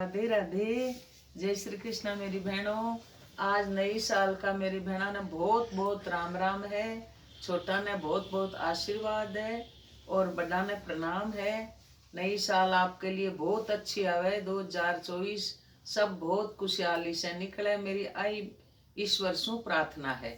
राधे राधे। जय श्री कृष्ण मेरी बहनों। आज नई साल का मेरी बहना ने बहुत बहुत राम राम है। छोटा ने बहुत बहुत आशीर्वाद है और बड़ा ने प्रणाम है। नई साल आपके लिए बहुत अच्छी आवे। 2024 सब बहुत खुशहाली से निकले, मेरी आई ईश्वर सु प्रार्थना है।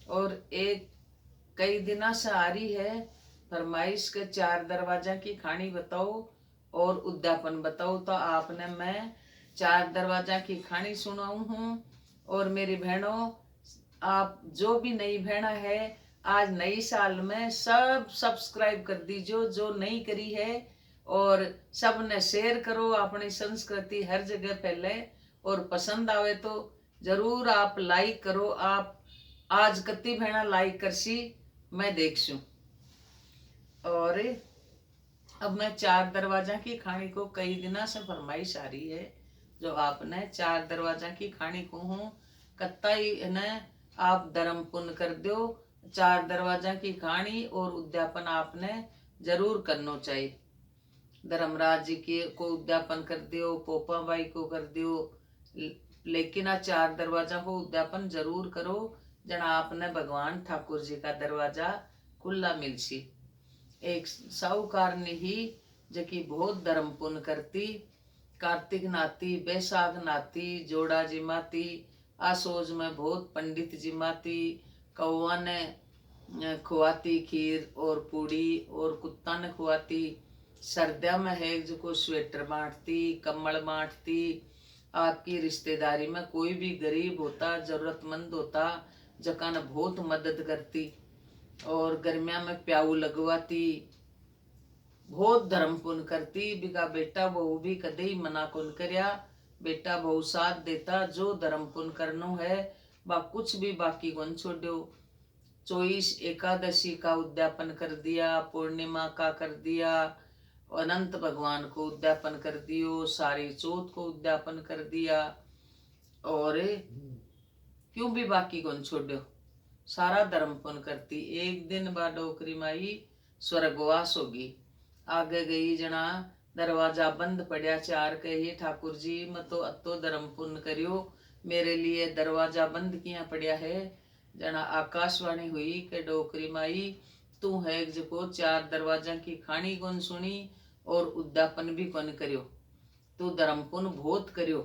और एक कई दिना से आ रही है फरमाइश के 4 दरवाजा की कहानी बताओ और उद्यापन बताओ, तो आपने मैं 4 दरवाजा की कहानी सुनाऊ हूँ। और मेरी बहनों, आप जो भी नई बहना है आज नई साल में सब सब्सक्राइब कर दीजिए जो नहीं करी है, और सब ने शेयर करो अपनी संस्कृति हर जगह फैले। और पसंद आवे तो जरूर आप लाइक करो। आप आज कत्ती बहना लाइक करसी मैं देखूं। और अब मैं 4 दरवाजा की कहानी को कई दिना से फरमाइश आ रही है, जो आपने 4 दरवाजा की कहानी को हूँ कत्ता ही ने आप धर्म पुण्य कर दो। 4 दरवाजा की कहानी और उद्यापन आपने जरूर करना चाहिए। धर्मराज जी के को उद्यापन कर दियो, पोपा बाई को कर दियो, लेकिन आ 4 दरवाजा को उद्यापन जरूर करो। जना आपने भगवान ठाकुर जी का दरवाजा खुला मिलसी। एक साहूकार ने ही जकी बहुत धर्म पुण्य करती, कार्तिक नाती, बैसाख नाती, जोड़ा जिमाती, आसोज में बहुत पंडित जिमाती, कौवा ने खुआती खीर और पूड़ी, और कुत्ता ने खुआती। सर्दिया में है जो स्वेटर बांटती, कम्बल बांटती। आपकी रिश्तेदारी में कोई भी गरीब होता, जरूरतमंद होता, जका ने बहुत मदद करती। और गर्मिया में प्याऊ लगवाती, बहुत धर्म पुण्य करती। बिका बेटा बहू भी कदे ही मना कौन करया। बेटा बहू साथ देता। जो धर्म पुण्य करनो है बा कुछ भी बाकी कौन छोड़ो। 24 एकादशी का उद्यापन कर दिया, पूर्णिमा का कर दिया, अनंत भगवान को उद्यापन कर दियो, सारी चौथ को उद्यापन कर दिया, और क्यों भी बाकी कौन छोड़ो। सारा धर्म पुण्य करती। एक दिन बाद डोकरी माई स्वर्गवास होगी। आगे गई जना दरवाजा बंद पड़ा। 4 कही ठाकुर जी मैं तो अतो धर्म पुण्य करियो, मेरे लिए दरवाजा बंद किया पड़ा है। जना आकाशवाणी हुई के डोकरी माई तू है जो 4 दरवाजा की कहानी कौन सुनी और उद्यापन भी कौन करियो। तू धर्म पुण्य बहुत करियो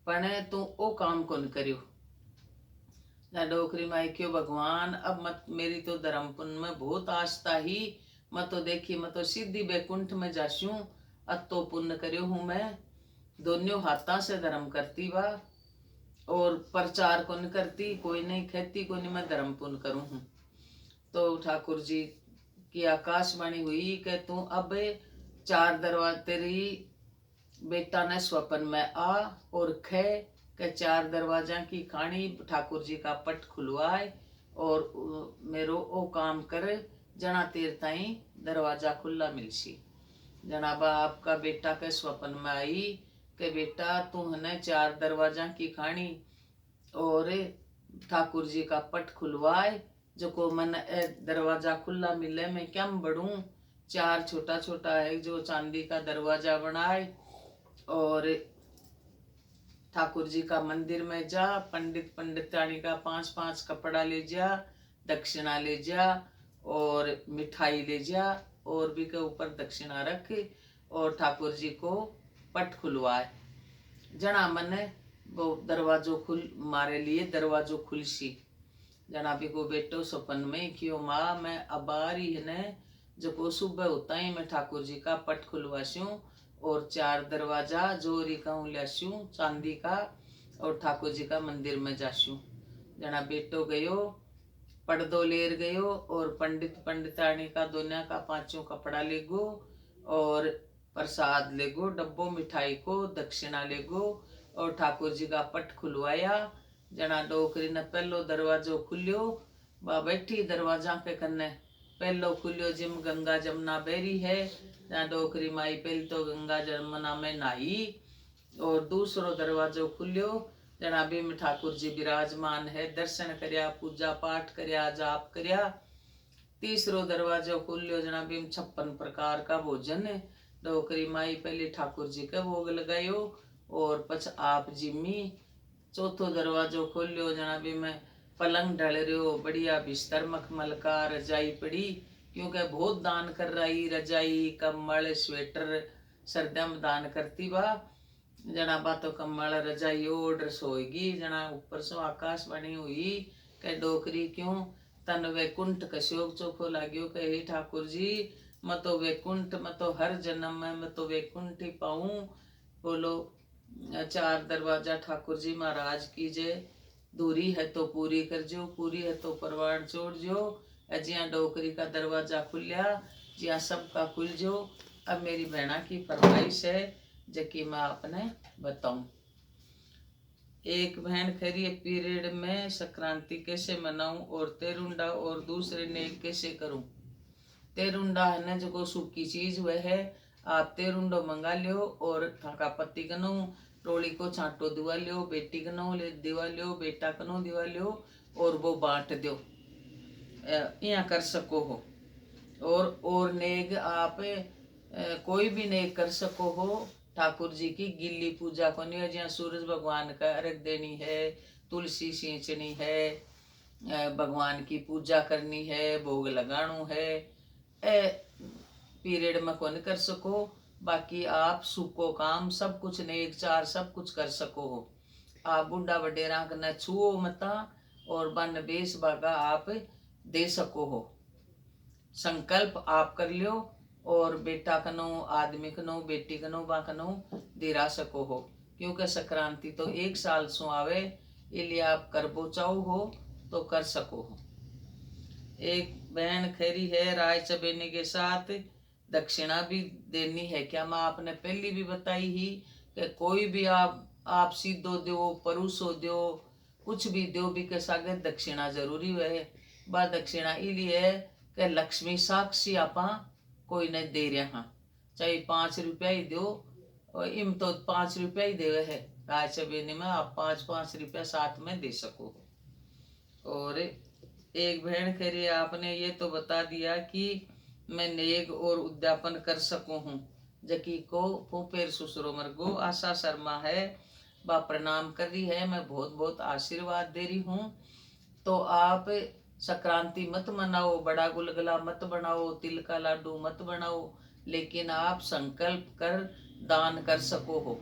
पण तू ओ काम कौन करियो। डोकरी माई क्यों भगवान, अब मत मेरी तो धर्म पुण्य में बहुत आस्था ही। मैं तो देखी मैं तो सीधी बैकुंठ में जाशू, अतो पुण्य करियो हूँ मैं। दोनों हाथा से धर्म करती बा और प्रचार कौन करती, कोई नहीं खेती को नहीं, मैं धर्म पुण्य करूँ हूँ। तो ठाकुर जी की आकाशवाणी हुई कि तू अब 4 दरवाजा तेरी बेटा ने स्वप्न में आ और खे के 4 दरवाजा की कहानी ठाकुर जी का पट खुलवाए और मेरो ओ काम कर जना तेर ताई दरवाजा खुला मिलसी। जनाबा आपका बेटा के स्वप्न में आई के बेटा तुमने 4 दरवाजा की कहानी और ठाकुर जी का पट खुलवाए, जो को मन दरवाजा खुला मिले मैं क्या बढ़ू। 4 छोटा छोटा है जो चांदी का दरवाजा बनाए और ठाकुर जी का मंदिर में जा, पंडित पंडितानी का 5-5 कपड़ा ले जा, दक्षिणा ले जा और मिठाई ले जा, और भी के ऊपर दक्षिणा रख और ठाकुर जी को पट खुलवाए। जना मन वो दरवाजो खुल मारे लिए दरवाजो खुलसी। जना भी को बेटो सपन में क्यों माँ मैं अब आ रही है जो को सुबह होता ही मैं ठाकुर जी का पट खुलवाशू और 4 दरवाजा जोरी का लियाशू चांदी का और ठाकुर जी का मंदिर में जाशू। जना बेटो गयो पर्दो लेर गयो और पंडित पंडितानी का दोनों का 5 कपड़ा ले गो और प्रसाद ले गो, डब्बो मिठाई को दक्षिणा ले गो और ठाकुर जी का पट खुलवाया। जना डोकरी ने पहलो दरवाजो खुलियो, बा बैठी दरवाजा के कन्ने। पहलो खुलियो जिम गंगा जमुना बेरी है, जहाँ डोकरी माई पहली तो गंगा जमुना में नहाई। और दूसरो दरवाजो खुलियो जना भी में ठाकुर जी विराजमान है, दर्शन करया, पूजा पाठ करया, जाप करया। तीसरो दरवाजो खुलियो जना भी 56 प्रकार का भोजन डोकरी माई पहले ठाकुर जी का भोग लगायो और पछ आप जिम्मी चौथो दरवाजो खोलियो जना भी मैं पलंग ढल रहो बढ़िया बिस्तर मखमल का रजाई पड़ी क्योंकि बहुत दान कर रही रजाई कम्बल स्वेटर सर्दियों में दान करती बा जना बातो कम्बल रजाई ओढ़ सोएगी जना ऊपर सो आकाश बनी हुई कह डोकरी क्यों तन वैकुंठ कश्योग चोखो लाग्यो कहे ठाकुर जी मैं तो वैकुंठ मैं तो हर जन्म में मैं तो वैकुंठ ही पाऊं। बोलो चार दरवाजा ठाकुर जी महाराज की जय। दूरी है तो पूरी कर जो पूरी है तो परवान छोड़ जो। जिया डोकरी का दरवाजा खुलिया जिया सबका खुल जो। अब मेरी बहना की फरमाइश है जबकि मैं आपने बताऊं। एक बहन खरी पीरियड में संक्रांति कैसे मनाऊं और तेरुंडा और दूसरे ने कैसे करूं। तेरुंडा है ना जो सूखी चीज वह है आप तेरुंडो मंगा लियो और थाका पत्ती कनो टोली को छांटो दिवा लियो बेटी कनो ले दिवा लियो बेटा कनो दिवा लियो और वो बांट दो यहाँ कर सको हो। और नेग आप कोई भी नेग कर सको हो। ठाकुर जी की गिल्ली पूजा को नहीं जहाँ सूरज भगवान का अर्घ देनी है तुलसी सींचनी है भगवान की पूजा करनी है भोग लगाणु है पीरियड में कौन कर सको। बाकी आप सूको काम सब कुछ नेक चार सब कुछ कर सको हो। आप बुढ़ा वडेरा न छुओ मता और बन बेस बागा आप दे सको हो। संकल्प आप कर लियो और बेटा कनो आदमी कनो बेटी कनो बा कनो दिरा सको हो क्योंकि संक्रांति तो एक साल सो आवे इसलिए आप कर बोचाओ हो तो कर सको हो। एक बहन खैरी है राय चबेने के साथ दक्षिणा भी देनी है क्या माँ आपने पहली भी बताई ही कि कोई भी आप सीधो दो परूसो दो कुछ भी दो भी के सागे दक्षिणा जरूरी है। बा दक्षिणा इसलिए है कि लक्ष्मी साक्षी आपा कोई ने दे रहा चाहे 5 रुपया ही दो और इम तो 5 रुपया ही देवे है राय चबेने में आप 5-5 रुपया साथ में दे सको। और एक बहन कह रही आपने ये तो बता दिया कि मैं नेग और उद्यापन कर सकूं हूँ जकी को पोपेर सुसरो मरगो आशा शर्मा है बा प्रणाम कर रही है मैं बहुत बहुत आशीर्वाद दे रही हूँ। तो आप संक्रांति मत मनाओ बड़ा गुलगुला मत बनाओ तिल का लाडू मत बनाओ लेकिन आप संकल्प कर दान कर सको हो।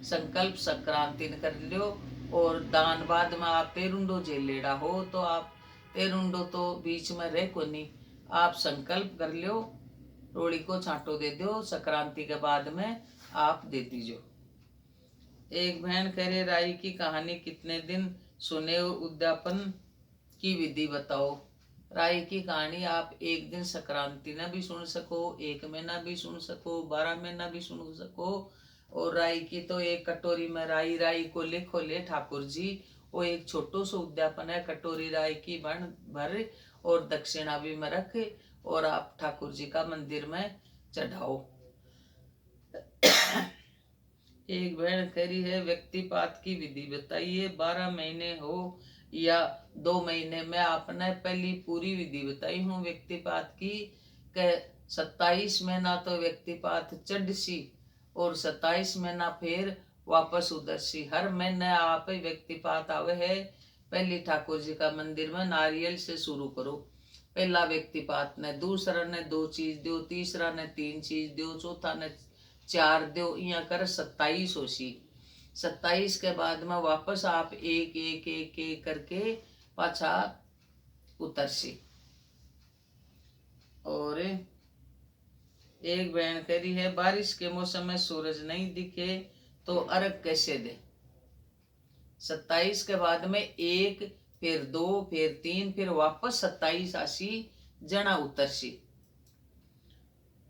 संकल्प संक्रांति कर लो और दान बाद में आप तेरुंडो जेल लेड़ा हो तो आप तेरुंडो तो बीच में रह को नहीं आप संकल्प कर लो रोड़ी को छांटो दे दो संक्रांति के बाद में आप दे दीजो। एक बहन कह रहे राई की कहानी कितने दिन सुने और उद्यापन की विधि बताओ। राई की कहानी आप एक दिन संक्रांति ना भी सुन सको 1 महीना भी सुन सको 12 महीना भी सुन सको। और राई की तो एक कटोरी में राई राई को लिखो ले ठाकुर जी वो एक छोटो सो उद्यापन है कटोरी राई की बन भर और दक्षिणा भी में रख और आप ठाकुर जी का मंदिर में चढ़ाओ। एक बहन कह रही है व्यक्तिपात की विधि बताइए 12 महीने हो या 2 महीने में आपने पहली पूरी विधि बताई हूँ व्यक्तिपात की 27 महीना तो व्यक्तिपात चढ़सी और 27 महीना फिर वापस उधरसी हर महीने आप व्यक्तिपात आवे है। पहली ठाकुर जी का मंदिर में नारियल से शुरू करो पहला व्यक्तिपात ने दूसरा ने 2 चीज दो तीसरा ने 3 चीज दो चौथा ने 4 दो यहाँ कर 27 होशी। 27 के बाद में वापस आप एक एक एक एक करके पाछा उतरसी। और एक बहन कह रही है बारिश के मौसम में सूरज नहीं दिखे तो अर्घ कैसे दे। 27 के बाद में 1 फिर 2 फिर 3 फिर वापस 27 आशी जना उतरसी।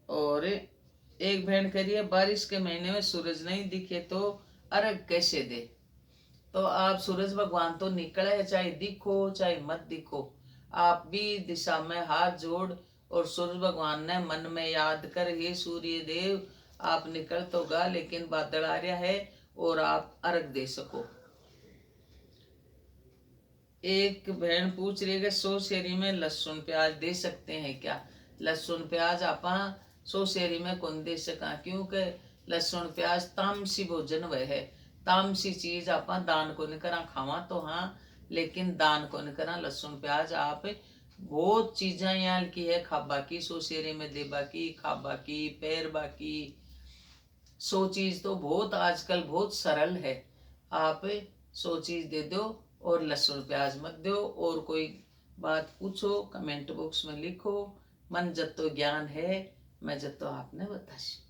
और एक बहन कह रही है बारिश के महीने में सूरज नहीं दिखे तो अर्घ कैसे दे। तो आप सूरज भगवान तो निकले चाहे दिखो चाहे मत दिखो आप भी दिशा में हाथ जोड़ और सूरज भगवान ने मन में याद कर हे सूर्य देव आप निकल तो गा लेकिन बादल आ रहा है और आप अर्घ दे सको। एक बहन पूछ रही है 100 शेरी में लहसुन प्याज दे सकते हैं क्या। लहसुन प्याज आप सो शेरी में कौन दे सका, क्योंकि लहसुन प्याज तामसी भोजन वह है, तामसी चीज आप दान को नहीं करा खावा तो हाँ, लेकिन दान को नहीं करा लहसुन प्याज आप बहुत चीजा यहाँ की है खाबा की, सो शेरी में देबा की, खाबा की, पैरबा की, सो चीज तो बहुत आजकल बहुत सरल है। आप सो चीज दे दो और लहसुन प्याज मत दो। और कोई बात पूछो कमेंट बॉक्स में लिखो, मन जत्तो ज्ञान है, मैं जत्तो आपने बताशी।